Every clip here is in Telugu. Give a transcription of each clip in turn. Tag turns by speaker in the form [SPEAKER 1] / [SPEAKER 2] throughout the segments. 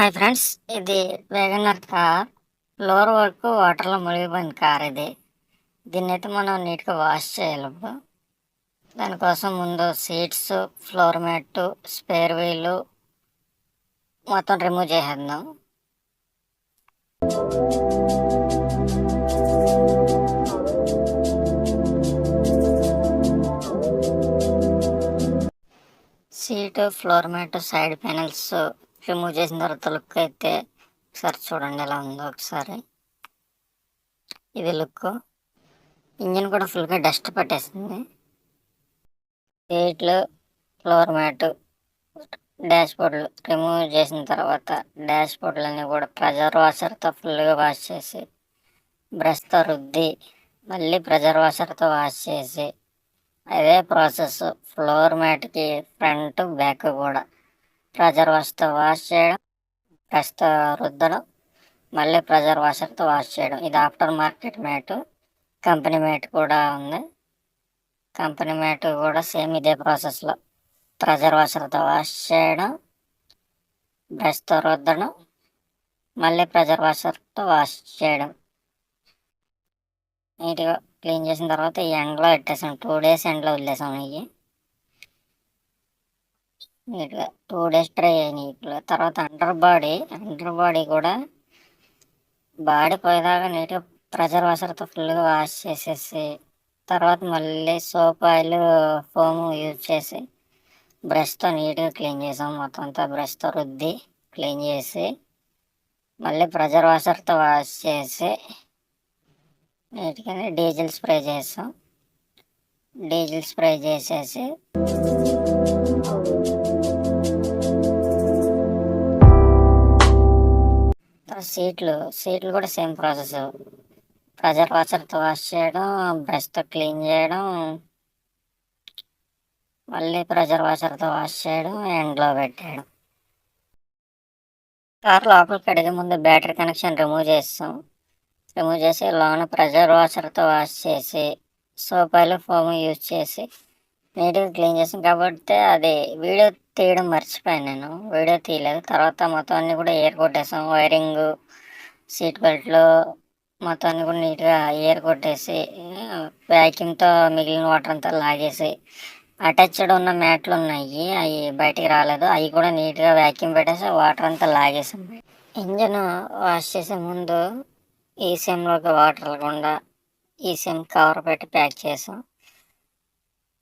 [SPEAKER 1] హాయ్ ఫ్రెండ్స్, ఇది వేగనర్ కార్. ఫ్లోర్ వరకు వాటర్లో మునిగిపోయిన కార్ ఇది. దీన్నైతే మనం నీట్గా వాష్ చేయాలి ఇప్పుడు. దానికోసం ముందు సీట్స్, ఫ్లోర్ మ్యాట్, స్పేర్ వీలు మొత్తం రిమూవ్ చేసేద్దాం. Seat, floor mat, side panels remove చేసిన తర్వాత లుక్ అయితే ఒకసారి చూడండి ఎలా ఉందో ఒకసారి. ఇది లుక్. ఇంజిన్ కూడా ఫుల్గా డస్ట్ పట్టేసింది. సీట్లు, ఫ్లోర్ మ్యాట్, డాష్ బోర్డులు రిమూవ్ చేసిన తర్వాత డాష్ బోర్డులన్నీ కూడా ప్రెజర్ వాషర్తో ఫుల్గా వాష్ చేసి, బ్రష్తో రుద్ది, మళ్ళీ ప్రెజర్ వాషర్తో వాష్ చేసి, అదే ప్రాసెస్ ఫ్లోర్ మ్యాట్కి ఫ్రంట్ బ్యాక్ కూడా ప్రెజర్ వాష్తో వాష్ చేయడం, బ్రష్తో రుద్దడం, మళ్ళీ ప్రెజర్ వాషర్తో వాష్ చేయడం. ఇది after market mat. Company mat కూడా ఉంది. కంపెనీ మ్యాట్ కూడా సేమ్ ఇదే ప్రాసెస్లో ప్రెజర్ వాషర్తో వాష్ చేయడం, బ్రష్తో రుద్దడం, మళ్ళీ ప్రెజర్ వాషర్తో వాష్ చేయడం. నీట్గా క్లీన్ చేసిన తర్వాత ఈ ఎండలో పెట్టేసాం. 2 days ఎండలో వదిలేసాం. ఇవి నీట్గా 2 days డ్రై అయ్యాయి నీట్గా. తర్వాత అండర్ బాడీ కూడా బాడీ పోయేదాకా నీట్గా ప్రెజర్ వాషర్తో ఫుల్గా వాష్ చేసేసి, తర్వాత మళ్ళీ సోప్ ఆయిల్ ఫోమ్ యూజ్ చేసి బ్రష్తో నీట్గా క్లీన్ చేసాం. మొత్తం అంతా బ్రష్తో రుద్ది క్లీన్ చేసి, మళ్ళీ ప్రెజర్ వాషర్తో వాష్ చేసి నీట్గానే డీజిల్ స్ప్రే చేసాం. డీజిల్ స్ప్రే చేసేసి సీట్లు కూడా సేమ్ ప్రాసెస్. ప్రెజర్ వాషర్తో వాష్ చేయడం, బ్రష్తో క్లీన్ చేయడం, మళ్ళీ ప్రెజర్ వాషర్తో వాష్ చేయడం, ఎండ్లో పెట్టేయడం. కార్ లోపలికి కడిగే ముందు బ్యాటరీ కనెక్షన్ రిమూవ్ చేసి లోన ప్రెజర్ వాషర్తో వాష్ చేసి, సోప్ ఆయిల్ ఫోమ్ యూజ్ చేసి నీట్గా క్లీన్ చేసాం. కాబట్టి అది వీడియో తీయడం మర్చిపోయాను, నేను వీడియో తీయలేదు. తర్వాత మొత్తం అన్నీ కూడా ఎయిర్ కొట్టేసాం. వైరింగ్, సీట్ బెల్ట్లు మొత్తం అన్నీ కూడా నీట్గా ఎయిర్ కొట్టేసి, వ్యాక్యూమ్తో మిగిలిన వాటర్ అంతా లాగేసి, అటాచ్డ్ ఉన్న మ్యాట్లు ఉన్నాయి, అవి బయటికి రాలేదు, అవి కూడా నీట్గా వ్యాక్యూమ్ పెట్టేసి వాటర్ అంతా లాగేసాం. ఇంజన్ వాష్ చేసే ముందు ఈసీఎంలోకి వాటర్ వెళ్ళకుండా ఈసీఎం కవర్ పెట్టి ప్యాక్ చేసాం.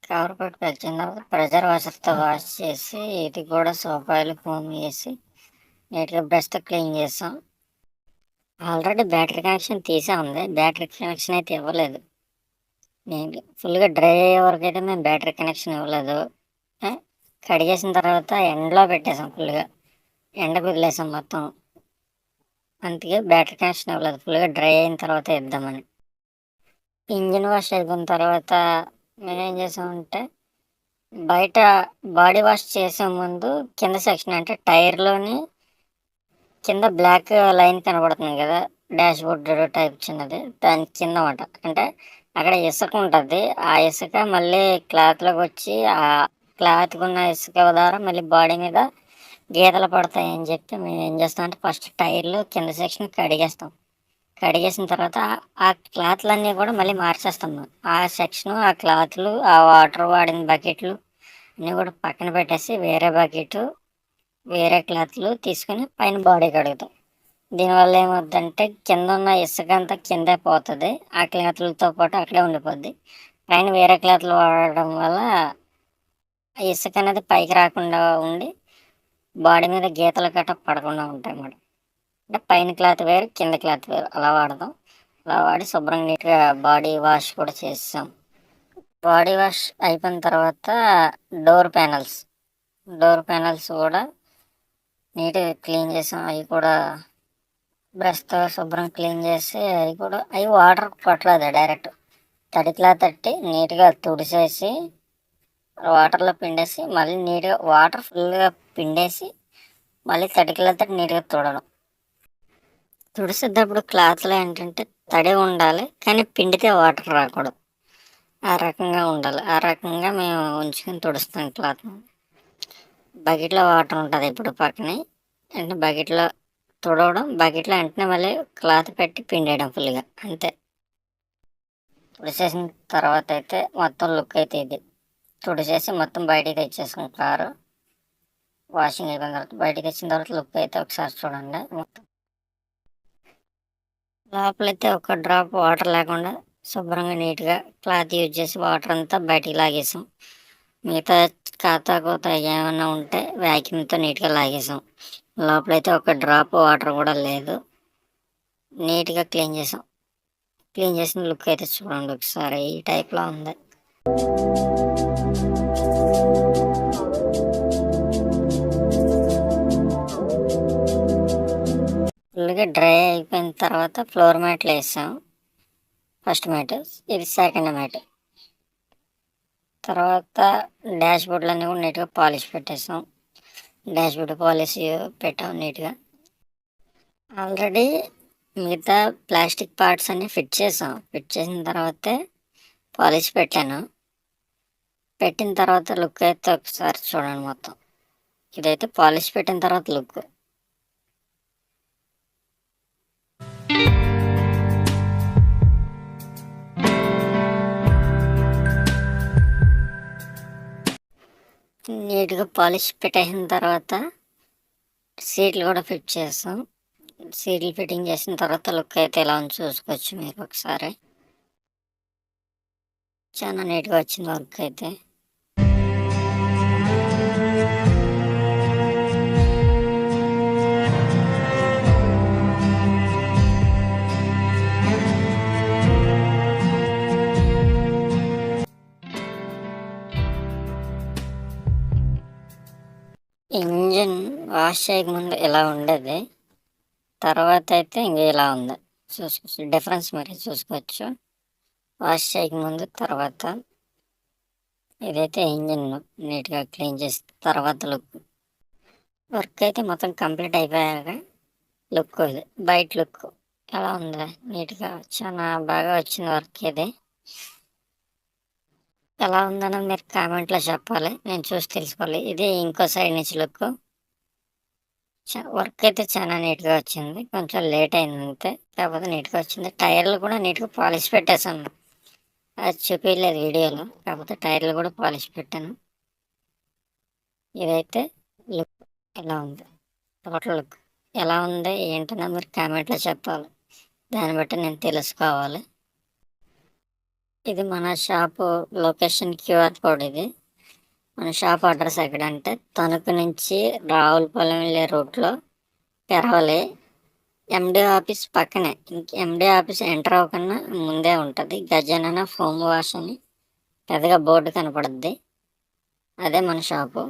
[SPEAKER 1] కవర్ పెట్టి ప్యాక్ చేసిన తర్వాత ప్రెజర్ వాషర్తో వాష్ చేసి, ఇది కూడా సోప్ ఆయిల్ ఫోమ్ వేసి నీట్గా బ్రష్తో క్లీన్ చేసాం. ఆల్రెడీ బ్యాటరీ కనెక్షన్ తీసే ఉంది, బ్యాటరీ కనెక్షన్ అయితే ఇవ్వలేదు. నేను ఫుల్గా డ్రై అయ్యే వరకు అయితే మేము బ్యాటరీ కనెక్షన్ ఇవ్వలేదు. కడిగేసిన తర్వాత ఎండలో పెట్టేసాం. ఫుల్గా ఎండకు వదిలేసాం మొత్తం. అందుకే బ్యాటరీ కనెక్షన్ ఇవ్వలేదు. ఫుల్గా డ్రై అయిన తర్వాత ఇద్దామని. ఇంజిన్ వాష్ అయిపోయిన తర్వాత మేమేం చేసామంటే, బయట బాడీ వాష్ చేసే ముందు కింద సెక్షన్ అంటే టైర్లోని కింద బ్లాక్ లైన్ కనబడుతుంది కదా, డాష్ బోర్డ్ టైప్ చిన్నది, దాని కింద మాట అంటే అక్కడ ఇసుక ఉంటుంది. ఆ ఇసుక మళ్ళీ క్లాత్లోకి వచ్చి ఆ క్లాత్కి ఉన్న ఇసుక ద్వారా మళ్ళీ బాడీ మీద గీతలు పడతాయి అని చెప్పి మేము ఏం చేస్తాం అంటే, ఫస్ట్ టైర్లు కింద సెక్షన్ కడిగేస్తాం. కడిగేసిన తర్వాత ఆ క్లాత్లన్నీ కూడా మళ్ళీ మార్చేస్తాం. ఆ సెక్షను, ఆ క్లాత్లు, ఆ వాటర్ వాడిన బకెట్లు అన్నీ కూడా పక్కన పెట్టేసి వేరే బకెట్, వేరే క్లాత్లు తీసుకుని పైన బాడీ కడుగుతాం. దీనివల్ల ఏమవుతుందంటే కింద ఉన్న ఇసుక అంతా కిందే పోతుంది, ఆ క్లాత్లతో పాటు అక్కడే ఉండిపోద్ది. పైన వేరే క్లాత్లు వాడడం వల్ల ఇసుక అనేది పైకి రాకుండా ఉండి బాడీ మీద గీతలు గట్ట పడకుండా ఉంటాయి అన్నమాట. అంటే పైన క్లాత్ వేరు, కింద క్లాత్ వేరు, అలా వాడదాం. అలా వాడి శుభ్రంగా నీట్గా బాడీ వాష్ కూడా చేసాం. బాడీ వాష్ అయిపోయిన తర్వాత డోర్ ప్యానల్స్ కూడా నీట్గా క్లీన్ చేసాం. అవి కూడా బ్రష్తో శుభ్రం క్లీన్ చేసి, అవి వాటర్ పట్టలేదు, డైరెక్ట్ తడి క్లాత్ తట్టి నీట్గా తుడిసేసి వాటర్లో పిండేసి, మళ్ళీ నీట్గా వాటర్ ఫుల్గా పిండేసి మళ్ళీ తడి క్లాత్ తట్టి నీట్గా తుడడం. తుడిసేటప్పుడు క్లాత్లో ఏంటంటే తడి ఉండాలి, కానీ పిండితే వాటర్ రాకూడదు. ఆ రకంగా ఉండాలి. ఆ రకంగా మేము ఉంచుకొని తుడుస్తాం క్లాత్. బకెట్లో వాటర్ ఉంటుంది ఇప్పుడు పక్కనే, వెంటనే బకెట్‌లో తుడవడం, బకెట్‌లో వెంటనే మళ్ళీ క్లాత్ పెట్టి పిండేయడం ఫుల్‌గా అంతే. తుడిచేసిన తర్వాత అయితే మొత్తం లుక్ అయితే ఇది. తుడిచేసి మొత్తం బయటికి తెచ్చేసాం కారు. వాషింగ్ అయిపోయిన తర్వాత బయటికి తెచ్చిన తర్వాత లుక్ అయితే ఒకసారి చూడండి మొత్తం. లోపలైతే ఒక డ్రాప్ వాటర్ లేకుండా శుభ్రంగా నీట్‌గా క్లాత్ యూజ్ చేసి వాటర్ అంతా బయటికి లాగేసాం. మిగతా కాతా కూతా ఏమన్నా ఉంటే వ్యాక్యూమ్‌తో నీట్‌గా లాగేసాం. లోపలైతే ఒక డ్రాప్ వాటర్ కూడా లేదు. నీట్‌గా క్లీన్ చేసాం. క్లీన్ చేసిన లుక్ అయితే చూడండి ఒకసారి ఈ టైప్‌లో ఉంది. ఫుల్‌గా డ్రై అయిపోయిన తర్వాత ఫ్లోర్ మ్యాట్లు వేసాం. ఫస్ట్ మ్యాట్, ఇది సెకండ్ మ్యాట్. తర్వాత డాష్ బోర్డులన్నీ కూడా నీట్‌గా పాలిష్ పెట్టేసాం. డాష్ బోర్డ్ పాలిష్ పెట్టాం నీట్‌గా. ఆల్రెడీ మిగతా ప్లాస్టిక్ పార్ట్స్ అన్నీ ఫిట్ చేసాం. ఫిట్ చేసిన తర్వాతే పాలిష్ పెట్టాను. పెట్టిన తర్వాత లుక్ అయితే ఒకసారి చూడండి మొత్తం. ఇదైతే పాలిష్ పెట్టిన తర్వాత లుక్. నీట్‌గా పాలిష్ పెట్టేసిన తర్వాత సీట్లు కూడా ఫిట్ చేసాం. సీట్లు ఫిట్టింగ్ చేసిన తర్వాత లుక్ అయితే ఎలా ఉందో చూసుకోవచ్చు మీరు ఒకసారి. చాలా నీట్‌గా వచ్చింది వర్క్ అయితే. ఇంజిన్ వాష్ చేయకముందు ఇలా ఉండేది. తర్వాత అయితే ఇంక ఇలా ఉంది. చూసుకోవచ్చు డిఫరెన్స్ మీరు చూసుకోవచ్చు. వాష్ చేయకముందు తర్వాత. ఇదైతే ఇంజిన్ నీట్‌గా క్లీన్ చేసిన తర్వాత లుక్. వర్క్ అయితే మొత్తం కంప్లీట్ అయిపోయాక లుక్ ఇది. బయట లుక్ ఎలా ఉంది? నీట్‌గా చాలా బాగా వచ్చింది వర్క్ ఇది. ఎలా ఉందన్నది మీరు కామెంట్‌లో చెప్పాలి. నేను చూసి తెలుసుకోవాలి. ఇది ఇంకో సైడ్ నుంచి లుక్. వర్క్ అయితే చాలా నీట్‌గా వచ్చింది. కొంచెం లేట్ అయింది అంతే. కాకపోతే నీట్‌గా వచ్చింది. టైర్లు కూడా నీట్‌గా పాలిష్ పెట్టేసాను. అది చూపియలేదు వీడియోలో. కాకపోతే టైర్లు కూడా పాలిష్ పెట్టాను. ఇదైతే లుక్ ఎలా ఉంది? టోటల్ లుక్ ఎలా ఉంది ఏంటన్నది మీరు కామెంట్‌లో చెప్పాలి. దాన్ని బట్టి నేను తెలుసుకోవాలి. ఇది మన షాపు లొకేషన్ క్యూఆర్ కోడ్ ఇది. మన షాప్ అడ్రస్ ఎక్కడంటే తణుకు నుంచి రావులపాలెం వెళ్ళే రూట్లో పెరవలి ఎండి ఆఫీస్ పక్కనే. ఎండి ఆఫీస్ ఎంటర్ అవ్వకన్నా ముందే ఉంటుంది. గజానన ఫోమ్ వాష్ అని పెద్దగా బోర్డు కనపడుద్ది. అదే మన షాపు.